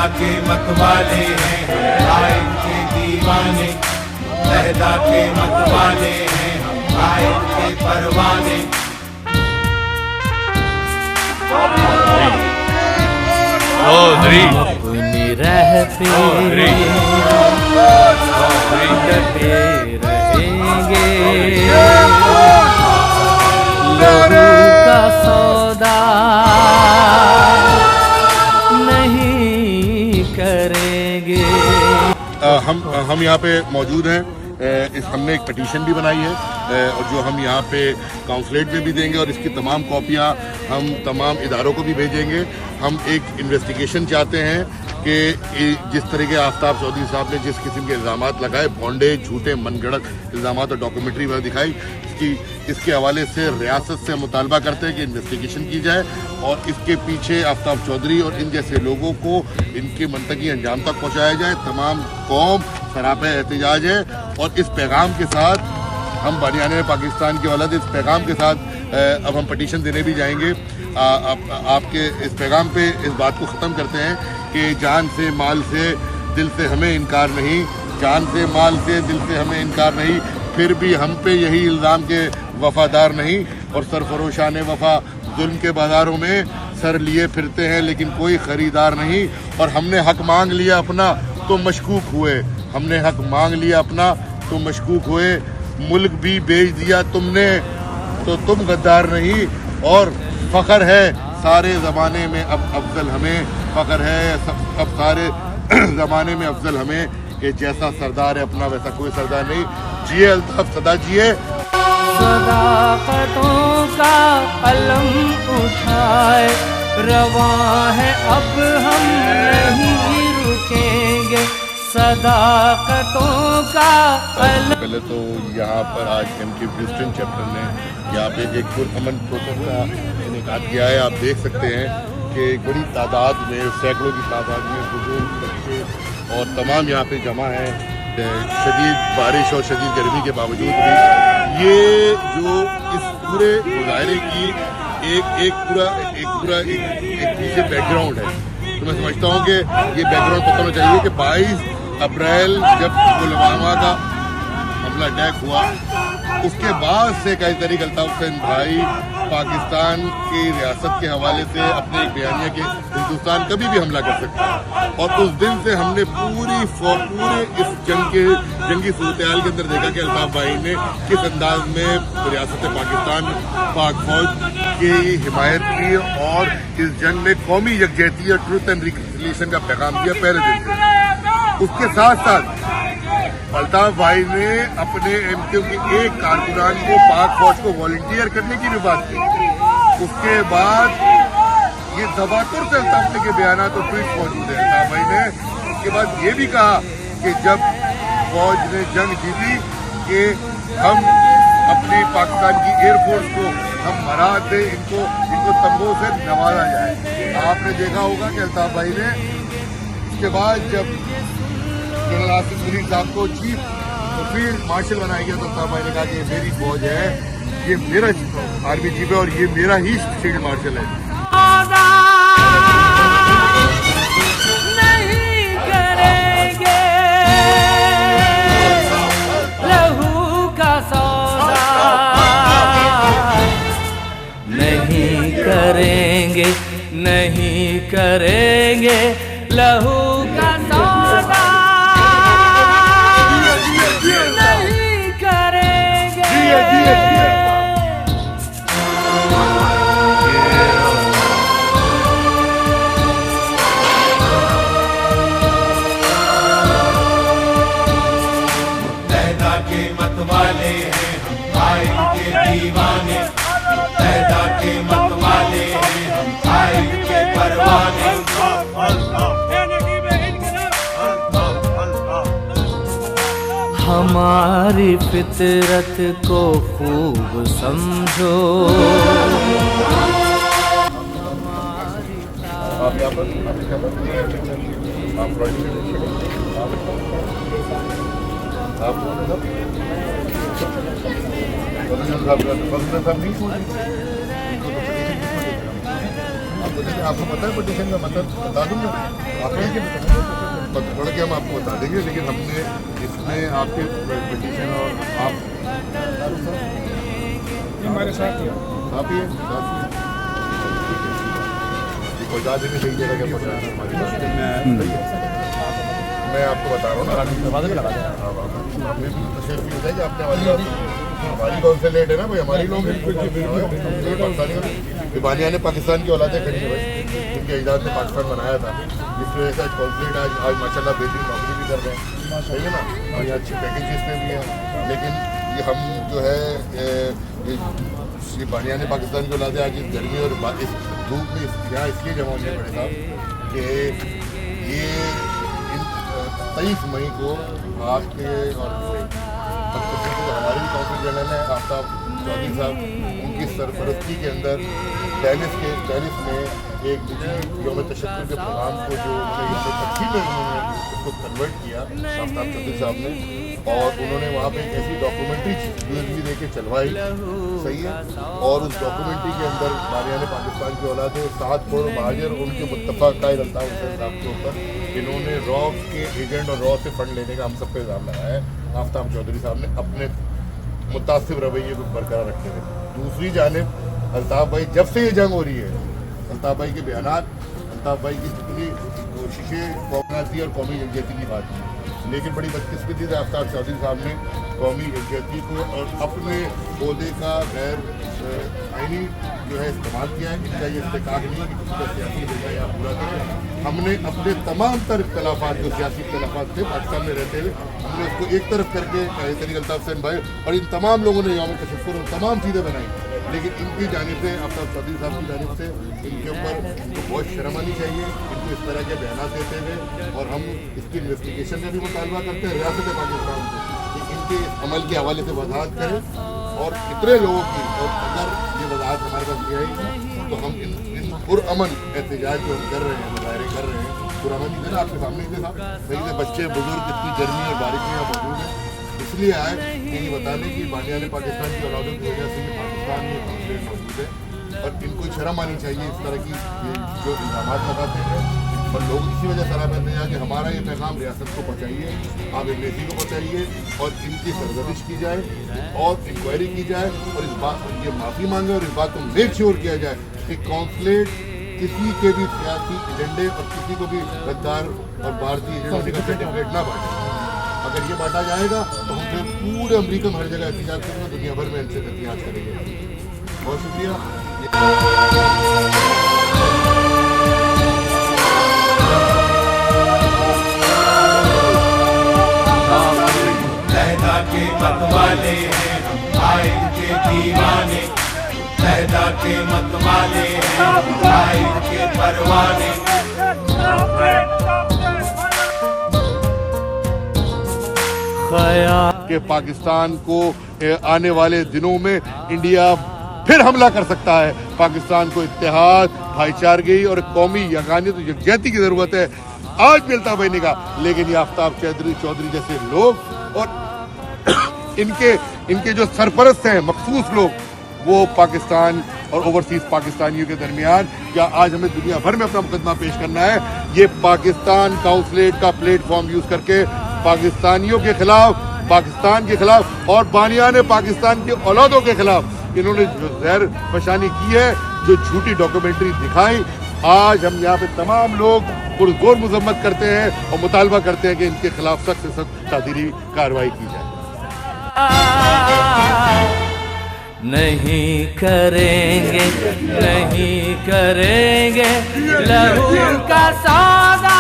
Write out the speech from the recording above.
लहदा के मतवाले हैं हम कायद के दीवाने, लहदा के मतवाले हैं हम कायद के परवाने। अपनी राह पे डटे रहेंगे, लहू का सौदा नहीं करेंगे। हम यहाँ पे मौजूद हैं। हमने एक पटिशन भी बनाई है और जो हम यहाँ पे काउंसलेट में भी देंगे और इसकी तमाम कॉपियाँ हम तमाम इदारों को भी भेजेंगे। हम एक इन्वेस्टिगेशन चाहते हैं कि जिस तरह के आफ्ताब चौधरी साहब ने जिस किस्म के इल्ज़ामात लगाए, भोंडे झूठे मनगढ़ंत इल्ज़ामात और डॉक्यूमेंट्री वगैरह दिखाई, इसके हवाले से रियासत से मुतालबा करते हैं कि इन्वेस्टिगेशन की जाए और इसके पीछे आफ्ताब चौधरी और इन जैसे लोगों को इनके मंतकी अंजाम तक पहुँचाया जाए। तमाम कौम सरापे एहतजाज है और इस पैगाम के साथ हम बानियाने पाकिस्तान के औलाद इस पैगाम के साथ अब हम पटिशन देने भी जाएंगे। आपके इस पैगाम पे इस बात को ख़त्म करते हैं कि जान से माल से दिल से हमें इनकार नहीं, जान से माल से दिल से हमें इनकार नहीं, फिर भी हम पे यही इल्ज़ाम के वफादार नहीं और सरफरोशान वफा जुल्म के बाज़ारों में सर लिए फिरते हैं लेकिन कोई ख़रीदार नहीं। और हमने हक मांग लिया अपना तो मशकूक हुए, हमने हक मांग लिया अपना तो मशकूक हुए। मुल्क भी बेच दिया तुमने तो तुम गद्दार नहीं। और फ़ख्र है सारे ज़माने में अब अफजल हमें, फ़ख्र है अब सारे ज़माने में अफजल हमें कि जैसा सरदार है अपना वैसा कोई सरदार नहीं। जिए अल्ताफ सदा जिए। सदाकतों का अलम उठाए रवां है अब हम नहीं रुकेंगे, सदाकतों का अलम। पहले तो यहाँ पर आज MK ह्यूस्टन चैप्टर ने यहाँ पे एक पुरअमन प्रोटेस्ट का इनेकाद किया है। आप देख सकते हैं कि बड़ी तादाद में, सैकड़ों की तादाद में बुजुर्ग, बच्चे और तमाम यहाँ पे जमा हैं। शदीद बारिश और शदीद गर्मी के बावजूद भी ये जो इस पूरे मुजाहरे की एक पीछे बैकग्राउंड है, तो मैं समझता हूँ कि ये बैकग्राउंड पता होना चाहिए कि 22 अप्रैल जब पुलवामा का हमला अटैक हुआ उसके बाद से कई तरीके अल्ताफ हुसैन भाई पाकिस्तान की रियासत के हवाले से अपने एक बयानिया के हिंदुस्तान कभी भी हमला कर सकता है। और उस दिन से हमने पूरे इस जंगी सूरत-ए-हाल के अंदर देखा कि अल्ताफ भाई ने किस अंदाज में रियासत पाकिस्तान पाक फौज की हिमायत की और इस जंग में कौमी यकजहती और ट्रुथ एंड रिकन्सिलिएशन का पैगाम दिया पहले दिन से। उसके साथ साथ अल्ताफ भाई ने अपने MK के एक कारकुनान को पाक फौज को वॉलंटियर करने की भी बात की। उसके बाद ये दबातुर से अल्ताफ के बयान और ट्वीट मौजूद है। अल्ताफ भाई ने उसके बाद ये भी कहा कि जब फौज ने जंग जीती कि हम अपनी पाकिस्तान की एयरफोर्स को हम मरा दे, इनको तंबू से नवाजा जाए। आपने देखा होगा कि अल्ताफ भाई ने इसके बाद जब जनरल आसिफ मुनीर साहब को चीफ फील्ड मार्शल बनाया गया तो अल्ताफ भाई ने कहा कि ये मेरी फौज है, ये मेरा आर्मी चीफ है और ये मेरा ही फील्ड मार्शल है। नहीं करेंगे लहू का सौदा, नहीं करेंगे, नहीं करेंगे लहू का सौदा, नहीं करेंगे। लहदा के मतवाले हैं हम कायद के दीवाने, लहदा के मतवाले हैं हम कायद के परवाने। हमारी फितरत को खूब समझो, आप यहाँ पर आप लेकिन आपको पता है पटिशन का मतलब बता दूँ मैं पढ़ के हम आपको बता देंगे, लेकिन हमने इसमें आपके पटिशन और आप हमारे साथ ही आप ही पहुँचा देंगे सही जगह क्या पहुँचा हमारी बात मैं आपको बता रहा हूँ ना, आपने भी तशरीफ की बताई कि आपने हमारी कॉन्सुलेट है ना भाई, हमारी लोग बानिया ने पाकिस्तान की औलादें खड़ी है भाई, जिनके इजाद ने पाकिस्तान बनाया था, जिस वजह से आज कॉन्सुलेट आज माशाल्लाह बेहतरीन नौकरी भी कर रहे हैं, सही है ना, और ये अच्छी पैकेजेस में भी हैं। लेकिन ये हम जो है ये बानिया ने पाकिस्तान की औलादें आज इस गर्मी और इस धूप में यहाँ इसलिए जमा होने पड़े साहब कि ये 23 मई को आपके और हमारे भी काउंसिल जनरल है आफ्ताब चौधरी साहब, उनकी सरपरस्ती के अंदर टेनिस में एक यौम तशक्कुर के प्रोग्राम को जो उन्होंने यौम तकसीम में उन्होंने उसको कन्वर्ट किया आफ्ताब चौधरी साहब ने, और उन्होंने वहाँ पे एक ऐसी डॉक्यूमेंट्री यूएसबी दे के चलवाई, सही है, और उस डॉक्यूमेंट्री के अंदर बानिया ने पाकिस्तान की औलादें 7 करोड़ महाजर उनके मुत्तफ़ा कायल अल्ताफ़ हुसैन साहब के ऊपर इन्होंने रॉ के एजेंट और रॉ से फंड लेने का हम सब पे इल्ज़ाम लगाया है। आफ्ताब चौधरी साहब ने अपने मुतासिब रवैये को बरकरार रखते हुए, दूसरी जानिब अल्ताफ़ भाई जब से ये जंग हो रही है, अल्ताफ़ भाई के बयानात, अल्ताफ़ भाई की जितनी कोशिशें कौमी और कौमी यकजहती की बात की, लेकिन बड़ी बदकिस्मती से आफ्ताब चौधरी साहब ने कौमी यकजहती को और अपने ओहदे का गैर आइनी जो है इस्तेमाल किया है। इनका ये इस्तेकाक नहीं है कि किसी का सियासी एजेंडा यहाँ पूरा करें। हमने अपने तमाम तर इख्तलाफात जो सियासी इख्तलाफात थे पाकिस्तान में रहते हुए, हमने उसको एक तरफ करके तरीक़ अल्ताफ़ हुसैन भाई और इन तमाम लोगों ने यौम तशक्कुर और तमाम चीज़ें बनाई, लेकिन इनकी जानिब से आफ्ताब चौधरी साहब की जानिब से इनके ऊपर इनको बहुत शर्म आनी चाहिए, इनको इस तरह के बयान देते हुए, और हम इसकी इन्वेस्टिगेशन का भी मुतालबा करते हैं रियासत पाकिस्तान से कि इनके इस अमल के हवाले से वजाहत करें, और कितने लोगों की, और अगर ये वजाहत हमारे पास ये आई तो हम इन पुरअमन एहतजाज जो हम कर रहे हैं, मुजाहरे कर रहे हैं, पुरअमन की आपके सामने थे साहब, सही से बच्चे बुजुर्ग इतनी गर्मी और बारिश में यहाँ मौजूद हैं, इसलिए आए कि ये बताने की बानिया ने पाकिस्तान की औलादों की वजह से ये पाकिस्तान में कॉन्फ्लिक्ट मौजूद है, और इनको शर्म आनी चाहिए इस तरह की जो इल्ज़ाम लगाते हैं, और लोग इसी वजह से सराहते हैं कि हमारा ये पैगाम रियासत को पहुँचाइए, आप अंग्रेज़ी को पहुँचाइए, और इनकी सरगर्दिश की जाए और इंक्वायरी की जाए, और इस बात ये माफ़ी मांगे, और इस बात को मेक श्योर किया जाए कि कॉन्सुलेट किसी के भी सियासी एजेंडे और किसी को भी गद्दार और भारतीय एजेंडे का सर्टिफिकेट ना बांटे। अगर ये बांटा जाएगा तो हम फिर पूरे अमेरिका में हर जगह एहतजाज करेंगे, दुनिया भर में इनसे एहतजाज करेंगे। बहुत शुक्रिया। लहदा के मतवाले हैं हम आइन के दीवाने, लहदा के मतवाले हैं हम आइन के परवाने। कि पाकिस्तान को आने वाले दिनों में इंडिया फिर हमला कर सकता है। पाकिस्तान को इत्तेहाद, भाईचारगी और कौमी यकानियत और यकजहती की ज़रूरत है। आज मिलता भाई का, लेकिन ये आफ्ताब चौधरी जैसे लोग और इनके जो सरपरस्त हैं मखसूस लोग, वो पाकिस्तान और ओवरसीज पाकिस्तानियों के दरमियान, या आज हमें दुनिया भर में अपना मुकदमा पेश करना है, ये पाकिस्तान काउंसलेट का प्लेटफॉर्म यूज करके पाकिस्तानियों के खिलाफ, पाकिस्तान के खिलाफ और बानिया ने पाकिस्तान के औलादों के खिलाफ इन्होंने जो जहर फशानी की है, जो झूठी डॉक्यूमेंट्री दिखाई, आज हम यहाँ पे तमाम लोग पुरजोर मजम्मत करते हैं और मुतालबा करते हैं कि इनके खिलाफ सख्त से सख्त तादीरी कार्रवाई की जाए। नहीं करेंगे, नहीं करेंगे लहू का सौदा।